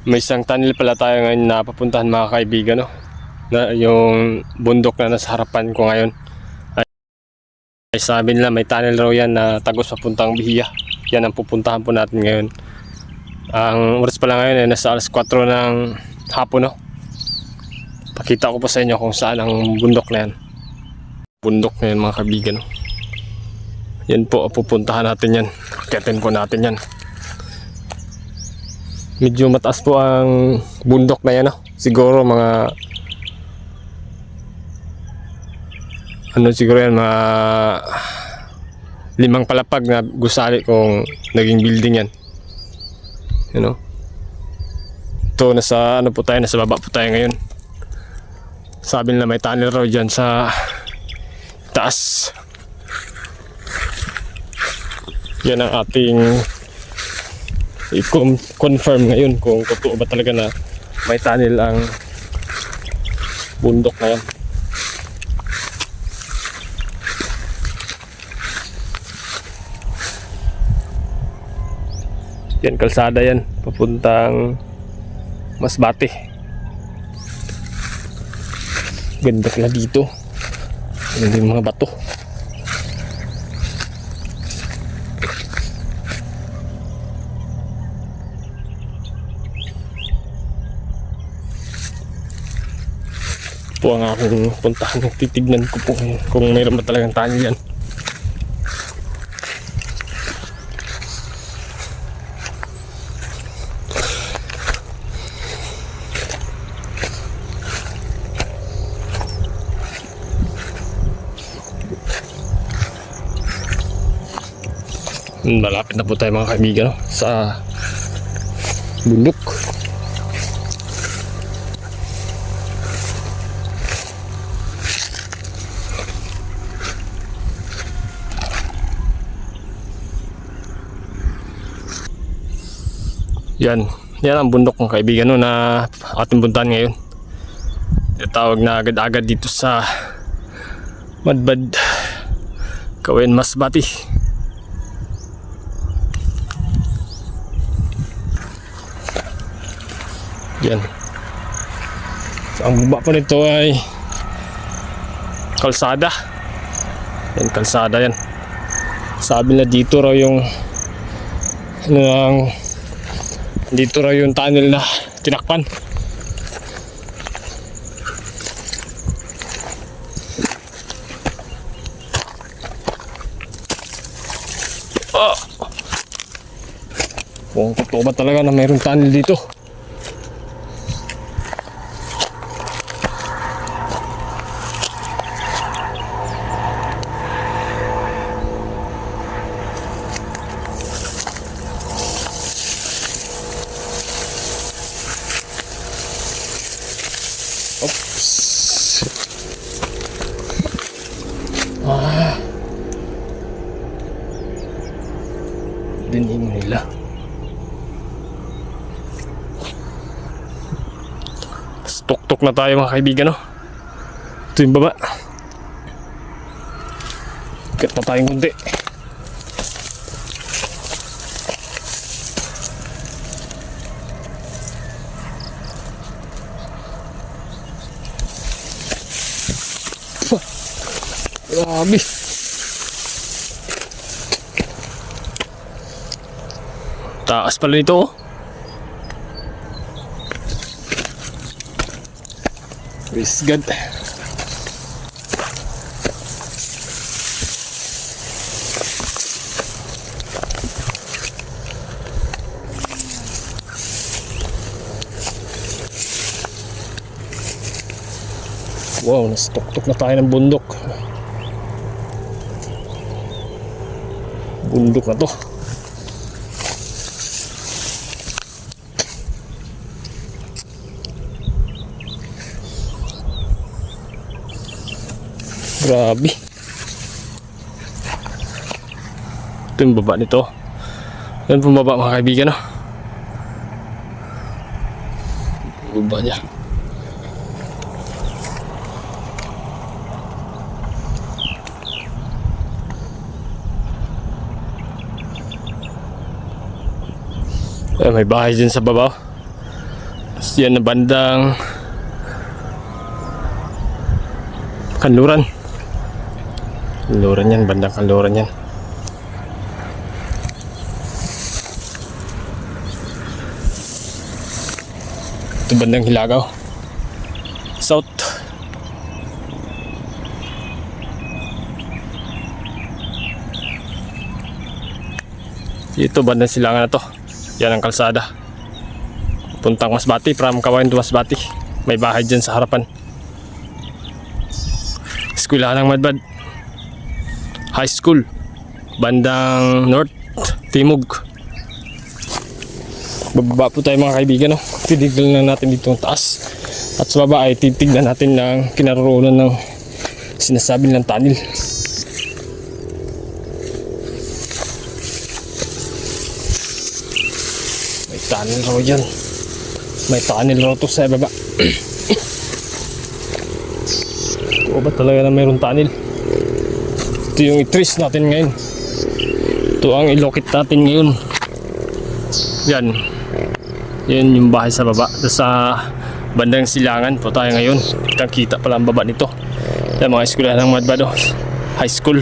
May isang tunnel pala tayo ngayon na papuntahan mga kaibigan, no? Na yung bundok na nasa harapan ko ngayon. Ay sabi nila may tunnel raw yan na tagos papuntang Bihiya. Yan ang pupuntahan po natin ngayon. Ang oras pala ngayon ay nasa alas 4 ng hapon, no? Pakita ko po sa inyo kung saan ang bundok na yan. Bundok na yan mga kaibigan, no? Yan po, pupuntahan natin yan. Akyatin po natin yan. Medyo mataas po ang bundok na yan, no? Siguro mga siguro yan, mga 5 palapag na gusali kung naging building yan. You know? Ito nasa po tayo, nasa baba po tayo ngayon. Sabi nila may tunnel raw dyan sa taas. Yan ang ating i-confirm ngayon kung totoo ba talaga na may tunnel ang bundok na yan. Yan, kalsada yan papuntang Masbate. Ganda pala dito. Ganda yung mga bato. Po ang aking puntahan. Titignan ko po kung mayroon ba talagang tunnel yan. Malapit na po tayo mga kaibigan, no? Sa bundok. Yan ang bundok mga kaibigan, no, na ating puntahan ngayon. Tawag na agad-agad dito sa Madbad, Kawayan, Masbate. Yan. So, ang baba po nito ay kalsada. Yan, kalsada yan. Sabi na dito raw yung dito raw yung tunnel na tinakpan. Kung totoo ba talaga na mayroong tunnel dito. Dinig nila. Tuk-tuk na tayo mga kaibigan, no? Ito yung baba. Ikat pa tayong kunti. Grabe. Taas pala nito, oh. Praise God. Wow, nastuktok na tayo ng bundok. Bundok na to. Grabe. Ito yung baba nito. Yan pong baba mga kaibigan, no? Baba niya. May bahay din sa baba. Yan na bandang Kanluran. Kanluran yan, bandang Kanluran yan. Ito bandang Hilagaw, South. Ito bandang Silangan na to. Yan ang kalsada puntang Masbati, from Kawayan to Masbati. May bahay dyan sa harapan. Eskwelahan ng Madbad High School, bandang North Timog. Bababa po tayo mga kaibigan, no? Titignan lang natin dito ang taas. At sa baba ay titignan natin ng kinaroroonan ng sinasabi ng tunnel. May tunnel raw yan. May tunnel raw to sa baba. O ba talaga na mayroong tunnel? Ito yung i-trace natin ngayon. Ito ang ilokit natin ngayon. Yan. Yan yung bahay sa baba. Sa bandang Silangan po tayo ngayon. Kitang kita pala ang baba nito. Yan mga eskwelahan ng Madbado High School.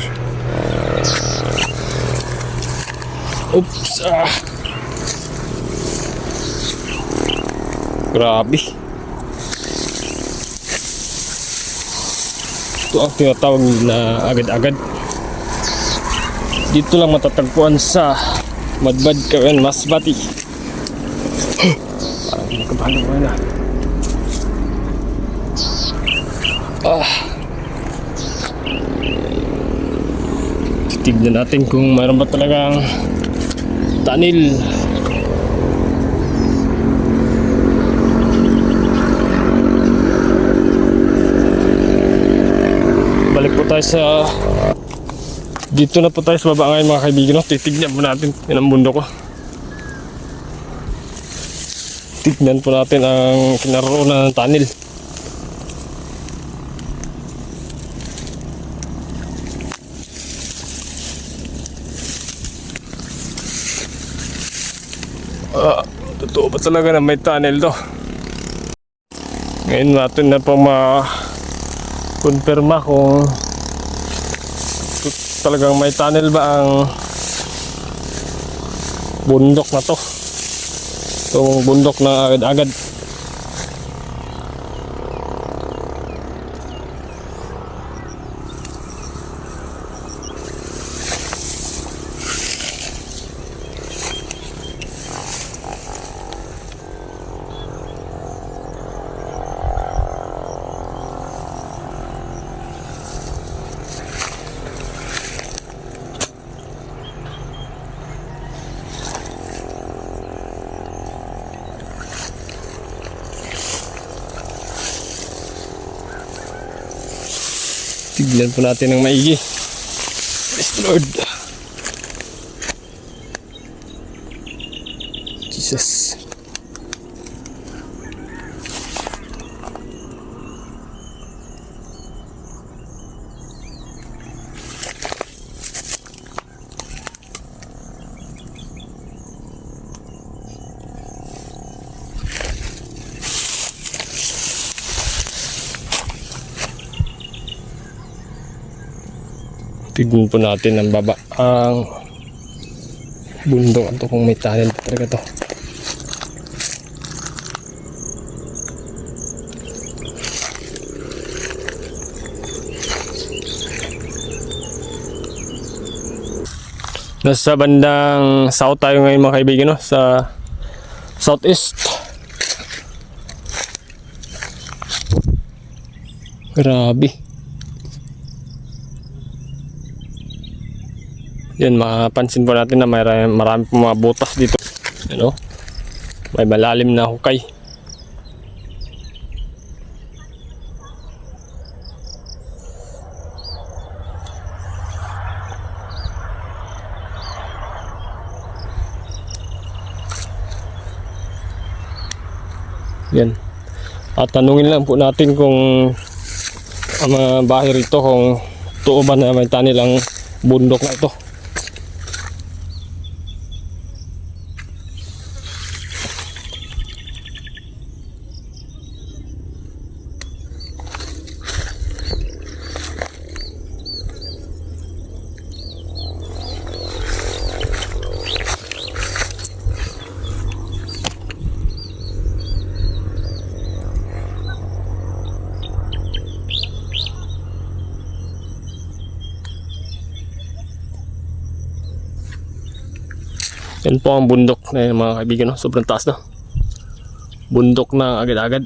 Oops. Grabe. Ito ang tinatawag na agad-agad. Dito lang matatagpuan sa Madbad, Kawayan, Masbati. Parang kinakabahan ko na. Titignan natin kung mayroon ba talagang tunnel. Balik po tayo sa dito na po tayo sa baba ngayon mga kaibigan, no? Titignan po natin yan ang bundok ko. Tignan po natin ang kinaroroonan ng tunnel. Totoo ba talaga na may tunnel to? Ngayon natin na po ma-confirma kung talagang may tunnel ba ang bundok na to. Itong bundok na agad-agad. Tignan po natin ng maigi. Praise the Lord. Jesus. Tignan po natin ang baba ang bundok ito kung may tunnel talaga to. Nasa bandang south tayo ngayon mga kaibigan, no? Sa southeast. Grabe. Yan, mapansin po natin na marami po mga butas dito. Ano? May malalim na hukay. Yan. At tanungin lang po natin kung ang mga bahay rito kung totoo ba na may tunnel ang bundok na ito. Yan po ang bundok na yan, mga kaibigan, no? Sobrang taas, no? Bundok ng agad-agad.